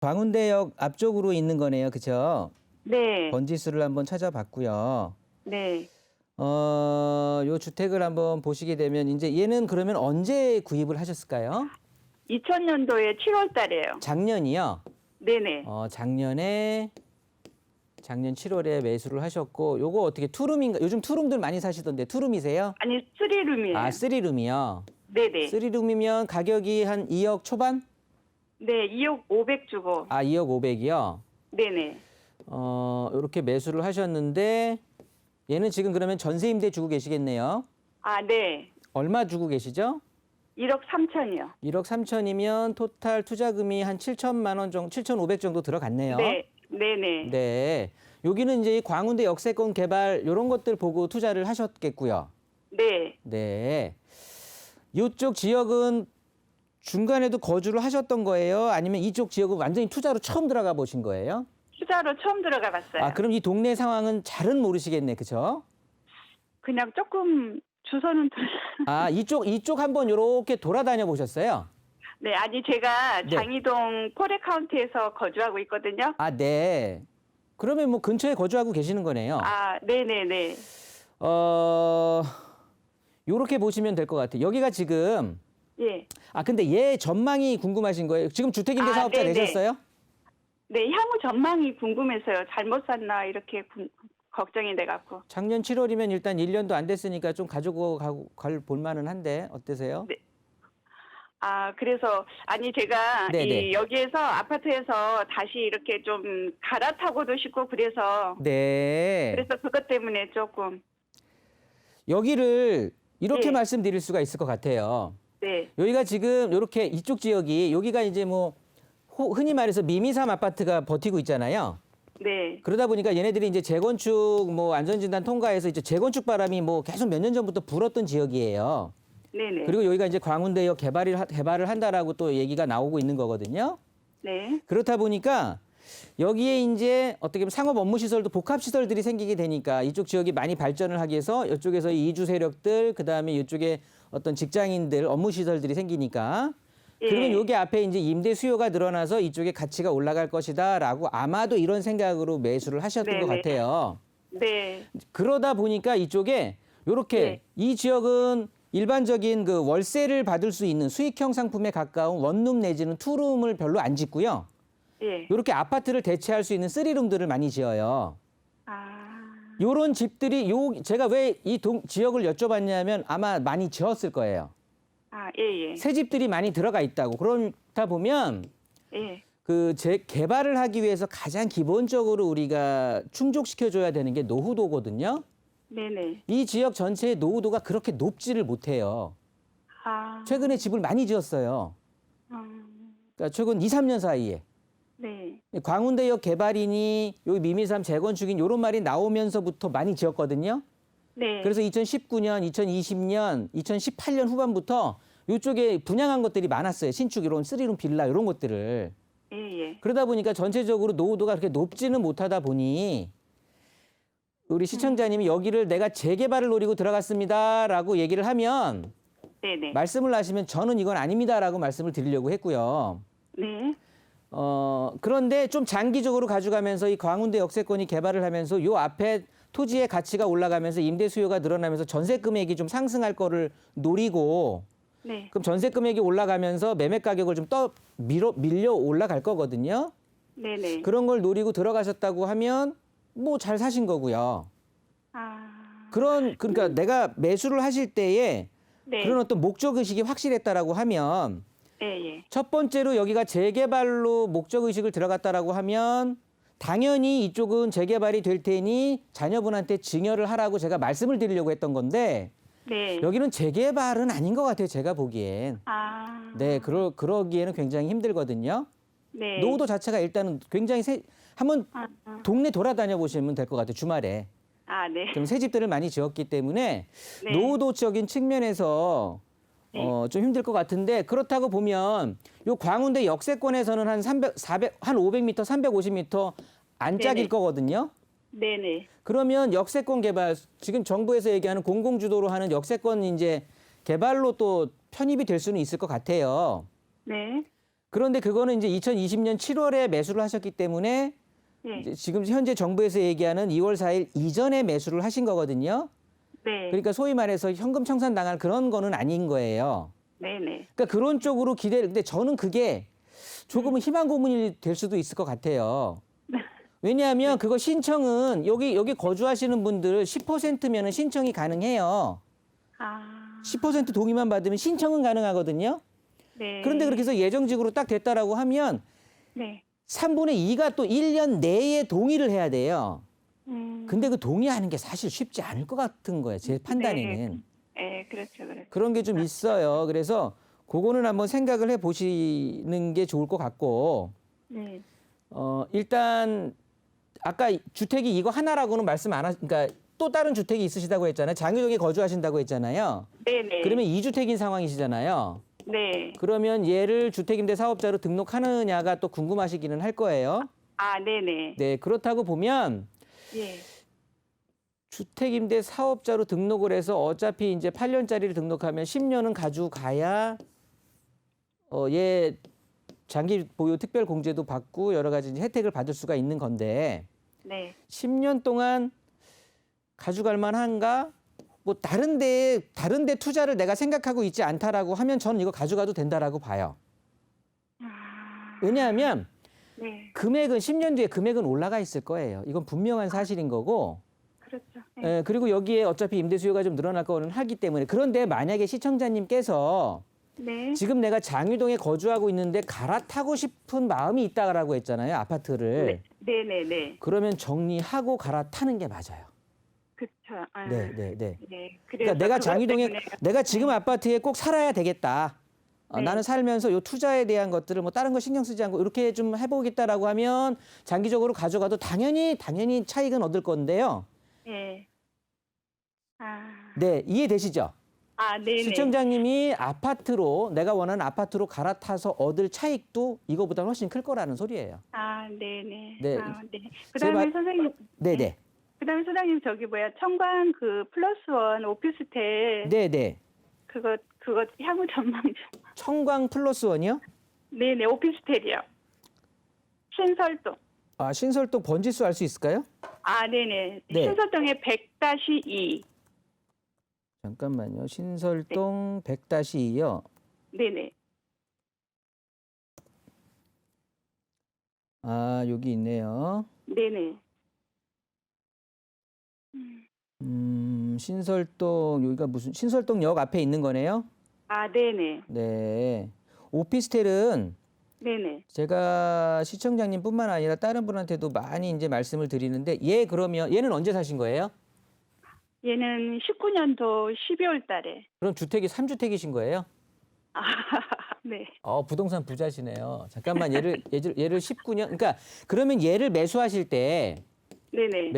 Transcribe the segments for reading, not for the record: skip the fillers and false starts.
광운대역 앞쪽으로 있는 거네요. 그죠? 네. 번지수를 한번 찾아봤고요. 네. 요 주택을 한번 보시게 되면 이제 얘는 그러면 언제 구입을 하셨을까요? 2000년도에 7월 달에요. 작년이요. 네네. 작년 7월에 매수를 하셨고 요거 어떻게 투룸인가? 요즘 투룸들 많이 사시던데 투룸이세요? 아니, 3룸이에요. 아, 쓰리룸이요. 네네. 쓰리룸이면 가격이 한 2억 초반? 네, 2억 500 주고. 아, 2억 500이요. 네네. 요렇게 매수를 하셨는데 얘는 지금 그러면 전세 임대 주고 계시겠네요. 아, 네. 얼마 주고 계시죠? 1억 3천이요. 1억 3천이면 토탈 투자금이 한 7천만 원 정도, 7,500 정도 들어갔네요. 네. 네네. 네. 여기는 이제 이 광운대 역세권 개발 이런 것들 보고 투자를 하셨겠고요. 네. 네. 이쪽 지역은 중간에도 거주를 하셨던 거예요? 아니면 이쪽 지역은 완전히 투자로 처음 들어가 보신 거예요? 투자로 처음 들어가 봤어요. 아, 그럼 이 동네 상황은 잘은 모르시겠네. 그죠? 그냥 조금 주소는 아, 이쪽 한번 요렇게 돌아다녀 보셨어요? 네, 아니 제가 네. 장이동 포레카운티에서 거주하고 있거든요. 아, 네. 그러면 뭐 근처에 거주하고 계시는 거네요. 아, 네네네. 요렇게 보시면 될 것 같아요. 여기가 지금 예. 근데 얘 전망이 궁금하신 거예요? 지금 주택임대 아, 사업자 네네. 되셨어요? 네, 향후 전망이 궁금해서요. 잘못 샀나 이렇게 걱정이 돼갖고. 작년 7월이면 일단 1년도 안 됐으니까 좀 가지고 갈 볼만은 한데 어떠세요? 네. 아, 그래서 아니 제가 네네. 여기에서 아파트에서 다시 이렇게 좀 갈아타고도 싶고 그래서 네. 그것 때문에 조금. 여기를 이렇게 네. 말씀드릴 수가 있을 것 같아요. 네. 여기가 지금 이렇게 이쪽 지역이 여기가 이제 뭐 흔히 말해서 미미삼 아파트가 버티고 있잖아요. 네. 그러다 보니까 얘네들이 이제 재건축 뭐 안전진단 통과해서 이제 재건축 바람이 뭐 계속 몇 년 전부터 불었던 지역이에요. 네네. 그리고 여기가 이제 광운대역 개발을 한다라고 또 얘기가 나오고 있는 거거든요. 네. 그렇다 보니까 여기에 이제 어떻게 보면 상업 업무 시설도 복합 시설들이 생기게 되니까 이쪽 지역이 많이 발전을 하기 위해서 이쪽에서 이주 세력들 그다음에 이쪽에 어떤 직장인들 업무 시설들이 생기니까 그러면 여기 앞에 이제 임대 수요가 늘어나서 이쪽에 가치가 올라갈 것이다라고 아마도 이런 생각으로 매수를 하셨던 것 네네. 같아요. 네. 그러다 보니까 이쪽에 요렇게 네. 이 지역은 일반적인 그 월세를 받을 수 있는 수익형 상품에 가까운 원룸 내지는 투룸을 별로 안 짓고요. 예. 요렇게 아파트를 대체할 수 있는 쓰리룸들을 많이 지어요. 아. 요런 집들이 제가 왜 이 지역을 여쭤봤냐면 아마 많이 지었을 거예요. 아, 예, 예. 새 집들이 많이 들어가 있다고. 그렇다 보면 예. 개발을 하기 위해서 가장 기본적으로 우리가 충족시켜줘야 되는 게 노후도거든요. 네네. 이 지역 전체의 노후도가 그렇게 높지를 못해요. 아. 최근에 집을 많이 지었어요. 그러니까 최근 2, 3년 사이에. 네. 광운대역 개발이니 여기 미미삼 재건축인 이런 말이 나오면서부터 많이 지었거든요. 네. 그래서 2019년, 2020년, 2018년 후반부터 이쪽에 분양한 것들이 많았어요. 신축 이런 쓰리룸 빌라 이런 것들을. 예, 예. 그러다 보니까 전체적으로 노후도가 그렇게 높지는 못하다 보니 우리 시청자님이 여기를 내가 재개발을 노리고 들어갔습니다라고 얘기를 하면 네네. 말씀을 하시면 저는 이건 아닙니다라고 말씀을 드리려고 했고요. 네. 그런데 좀 장기적으로 가져가면서 이 광운대 역세권이 개발을 하면서 요 앞에 토지의 가치가 올라가면서 임대 수요가 늘어나면서 전세 금액이 좀 상승할 거를 노리고 네. 그럼 전세 금액이 올라가면서 매매 가격을 좀 밀려 올라갈 거거든요. 네네. 그런 걸 노리고 들어가셨다고 하면 뭐 잘 사신 거고요. 아. 그러니까 내가 매수를 하실 때에 네. 그런 어떤 목적 의식이 확실했다라고 하면 예, 예. 첫 번째로 여기가 재개발로 목적 의식을 들어갔다라고 하면 당연히 이쪽은 재개발이 될 테니 자녀분한테 증여를 하라고 제가 말씀을 드리려고 했던 건데 네. 여기는 재개발은 아닌 것 같아요. 제가 보기엔. 아. 네, 그러기에는 굉장히 힘들거든요. 네. 노후도 자체가 일단은 굉장히 한번 동네 돌아다녀 보시면 될 것 같아요. 주말에. 아, 네. 좀 새 집들을 많이 지었기 때문에 네. 노후도적인 측면에서 네. 좀 힘들 것 같은데 그렇다고 보면 요 광운대 역세권에서는 한 500m, 350m 안짝일 네네. 거거든요. 네네. 그러면 역세권 개발 지금 정부에서 얘기하는 공공주도로 하는 역세권 이제 개발로 또 편입이 될 수는 있을 것 같아요. 네. 그런데 그거는 이제 2020년 7월에 매수를 하셨기 때문에 네. 이제 지금 현재 정부에서 얘기하는 2월 4일 이전에 매수를 하신 거거든요. 네. 그러니까 소위 말해서 현금 청산 당할 그런 거는 아닌 거예요. 네네. 그러니까 그런 쪽으로 기대를, 근데 저는 그게 조금은 희망 고문이 될 수도 있을 것 같아요. 왜냐하면 그거 신청은 여기 거주하시는 분들 10%면은 신청이 가능해요. 아. 10% 동의만 받으면 신청은 가능하거든요. 네. 그런데 그렇게 해서 예정직으로 딱 됐다라고 하면 네. 3분의 2가 또 1년 내에 동의를 해야 돼요. 음. 근데 그 동의하는 게 사실 쉽지 않을 것 같은 거예요. 제 판단에는. 네, 그렇죠, 그렇죠. 그런 게 좀 있어요. 그래서 그거는 한번 생각을 해 보시는 게 좋을 것 같고, 네. 일단 아까 주택이 이거 하나라고는 말씀 안 그러니까 또 다른 주택이 있으시다고 했잖아요. 장유동에 거주하신다고 했잖아요. 네네. 그러면 2주택인 상황이시잖아요. 네. 그러면 얘를 주택임대 사업자로 등록하느냐가 또 궁금하시기는 할 거예요. 아, 네네. 네, 그렇다고 보면 예. 주택임대 사업자로 등록을 해서 어차피 이제 8년짜리를 등록하면 10년은 가져가야 얘 장기 보유 특별 공제도 받고 여러 가지 이제 혜택을 받을 수가 있는 건데 네. 10년 동안 가져갈 만한가? 뭐 다른 데 투자를 내가 생각하고 있지 않다라고 하면 저는 이거 가져가도 된다라고 봐요. 아. 왜냐하면 네. 금액은 10년 뒤에 금액은 올라가 있을 거예요. 이건 분명한 사실인 거고. 그렇죠. 네. 예, 그리고 여기에 어차피 임대 수요가 좀 늘어날 거는 하기 때문에 그런데 만약에 시청자님께서 네. 지금 내가 장유동에 거주하고 있는데 갈아타고 싶은 마음이 있다라고 했잖아요. 아파트를. 네. 네네네. 그러면 정리하고 갈아타는 게 맞아요. 그렇죠. 아. 네, 네, 네. 네. 그러니까 내가 그것 장유동에 때문에 내가 지금 아파트에 꼭 살아야 되겠다. 네. 나는 살면서 요 투자에 대한 것들을 뭐 다른 거 신경 쓰지 않고 이렇게 좀 해보겠다라고 하면 장기적으로 가져가도 당연히 차익은 얻을 건데요. 네. 아. 네, 이해되시죠? 아, 네네. 시청자님이 아파트로 내가 원하는 아파트로 갈아타서 얻을 차익도 이거보다 훨씬 클 거라는 소리예요. 아, 네네. 네. 아, 네. 제 그다음에 말- 선생님. 네네. 그다음에 소장님 저기 청관 그 플러스원 오피스텔 네네. 그거 향후 전망 좀. 청광 플러스 원이요? 네네 오피스텔이요. 신설동. 아, 신설동 번지수 알 수 있을까요? 아, 네네. 네. 신설동에 100-2. 잠깐만요. 신설동 100-2요. 네네. 아, 여기 있네요. 네네. 신설동 여기가 무슨 신설동역 앞에 있는 거네요? 아, 네네. 네. 오피스텔은 네네. 제가 시청자님뿐만 아니라 다른 분한테도 많이 이제 말씀을 드리는데 그러면 얘는 언제 사신 거예요? 얘는 19년도 12월 달에. 그럼 주택이 3주택이신 거예요? 아, 네. 부동산 부자시네요. 잠깐만 얘를 19년 그러니까 그러면 얘를 매수하실 때 네네.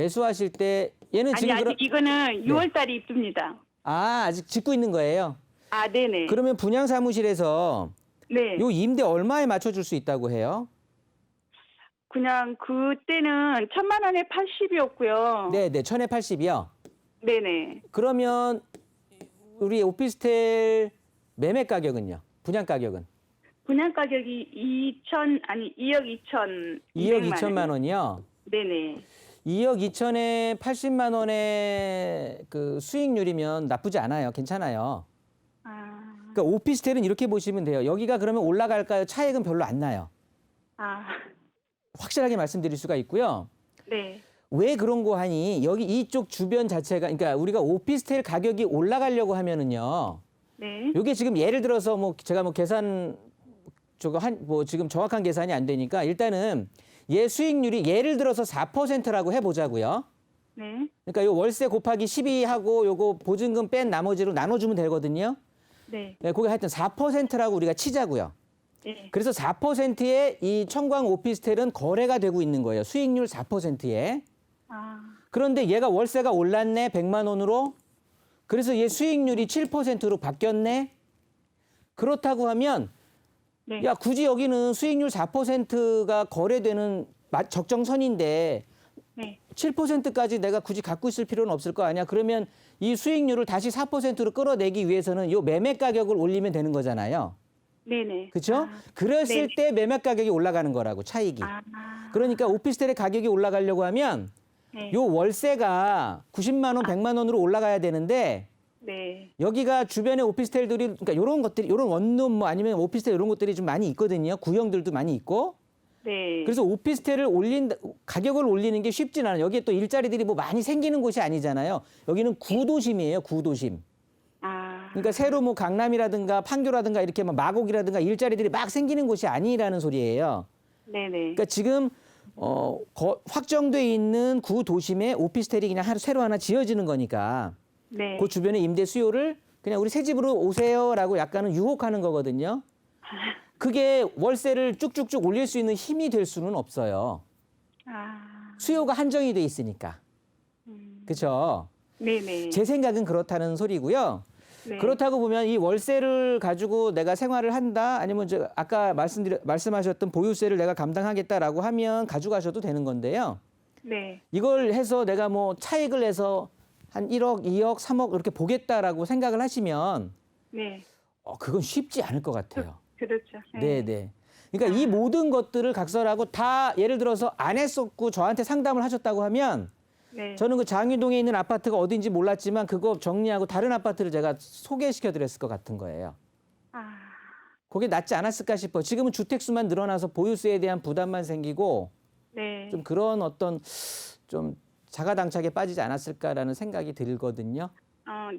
얘는 아니, 지금 아직 이거는 6월 달에 입습니다. 아직 짓고 있는 거예요? 아, 네네. 그러면 분양 사무실에서 네. 요 임대 얼마에 맞춰줄 수 있다고 해요? 그냥 그때는 1,000만 원에 80이었고요. 네네, 1080이요. 네네. 그러면 우리 오피스텔 매매 가격은요? 분양 가격은? 분양 가격이 2억 2천. 2억 2천만 원이요? 네네. 2억 2천에 80만 원의 그 수익률이면 나쁘지 않아요. 괜찮아요. 아, 그러니까 오피스텔은 이렇게 보시면 돼요. 여기가 그러면 올라갈까요? 차익은 별로 안 나요. 아, 확실하게 말씀드릴 수가 있고요. 네. 왜 그런 거 하니? 여기 이쪽 주변 자체가 그러니까 우리가 오피스텔 가격이 올라가려고 하면은요. 네. 요게 지금 예를 들어서 제가 계산 지금 정확한 계산이 안 되니까 일단은 얘 수익률이 예를 들어서 4%라고 해 보자고요. 네. 그러니까 요 월세 곱하기 12하고 요거 보증금 뺀 나머지로 나눠 주면 되거든요. 네. 네, 그게 하여튼 4%라고 우리가 치자고요. 네. 그래서 4%의 이 청광 오피스텔은 거래가 되고 있는 거예요. 수익률 4%에. 아, 그런데 얘가 월세가 올랐네. 100만 원으로. 그래서 얘 수익률이 7%로 바뀌었네. 그렇다고 하면 네. 야, 굳이 여기는 수익률 4%가 거래되는 적정선인데 네. 7%까지 내가 굳이 갖고 있을 필요는 없을 거 아니야. 그러면 이 수익률을 다시 4%로 끌어내기 위해서는 요 매매 가격을 올리면 되는 거잖아요. 네네. 그렇죠? 그랬을 네. 때 매매 가격이 올라가는 거라고 차익이. 아, 그러니까 오피스텔의 가격이 올라가려고 하면 네. 요 월세가 90만 원, 100만 원으로 올라가야 되는데 네. 여기가 주변에 오피스텔들이 그러니까 요런 것들이 요런 원룸 뭐 아니면 오피스텔 이런 것들이 좀 많이 있거든요. 구형들도 많이 있고. 네. 그래서 오피스텔을 가격을 올리는 게 쉽진 않아요. 여기에 또 일자리들이 뭐 많이 생기는 곳이 아니잖아요. 여기는 구도심이에요, 구도심. 아, 그러니까 새로 뭐 강남이라든가 판교라든가 이렇게 막 마곡이라든가 일자리들이 막 생기는 곳이 아니라는 소리예요. 네네. 그러니까 지금 확정돼 있는 구도심에 오피스텔이 그냥 새로 하나 지어지는 거니까 네. 그 주변의 임대 수요를 그냥 우리 새 집으로 오세요라고 약간은 유혹하는 거거든요. 그게 월세를 쭉쭉쭉 올릴 수 있는 힘이 될 수는 없어요. 아, 수요가 한정이 돼 있으니까. 그렇죠? 네네. 제 생각은 그렇다는 소리고요. 네. 그렇다고 보면 이 월세를 가지고 내가 생활을 한다 아니면 아까 말씀하셨던 보유세를 내가 감당하겠다라고 하면 가져가셔도 되는 건데요. 네. 이걸 해서 내가 뭐 차익을 내서 한 1억, 2억, 3억 이렇게 보겠다라고 생각을 하시면 네. 그건 쉽지 않을 것 같아요. 그렇죠. 네, 네. 그러니까 이 모든 것들을 각설하고 다 예를 들어서 안 했었고 저한테 상담을 하셨다고 하면 네. 저는 그 장유동에 있는 아파트가 어딘지 몰랐지만 그거 정리하고 다른 아파트를 제가 소개시켜 드렸을 것 같은 거예요. 아, 그게 낫지 않았을까 싶어요. 지금은 주택수만 늘어나서 보유세에 대한 부담만 생기고 네. 좀 그런 어떤 좀 자가당착에 빠지지 않았을까라는 생각이 들거든요.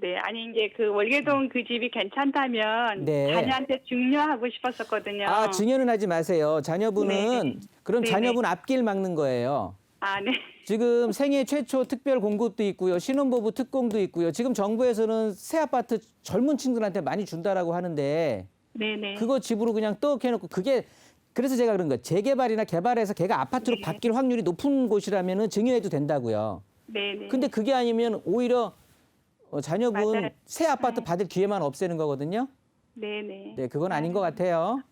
네. 아니, 이제 그 월계동 그 집이 괜찮다면 네. 자녀한테 중요하고 싶었었거든요. 아, 증여는 하지 마세요. 자녀분은 네. 그럼 네네. 자녀분 앞길 막는 거예요. 아, 네. 지금 생애 최초 특별 공급도 있고요. 신혼부부 특공도 있고요. 지금 정부에서는 새 아파트 젊은 친구들한테 많이 준다라고 하는데 네네. 그거 집으로 그냥 떡 해놓고 그게 그래서 제가 그런 거예요. 재개발이나 개발해서 걔가 아파트로 네. 바뀔 확률이 높은 곳이라면은 증여해도 된다고요. 네네. 근데 그게 아니면 오히려 자녀분 맞아요. 새 아파트 받을 기회만 없애는 거거든요. 네네. 네, 그건 아닌 것 같아요.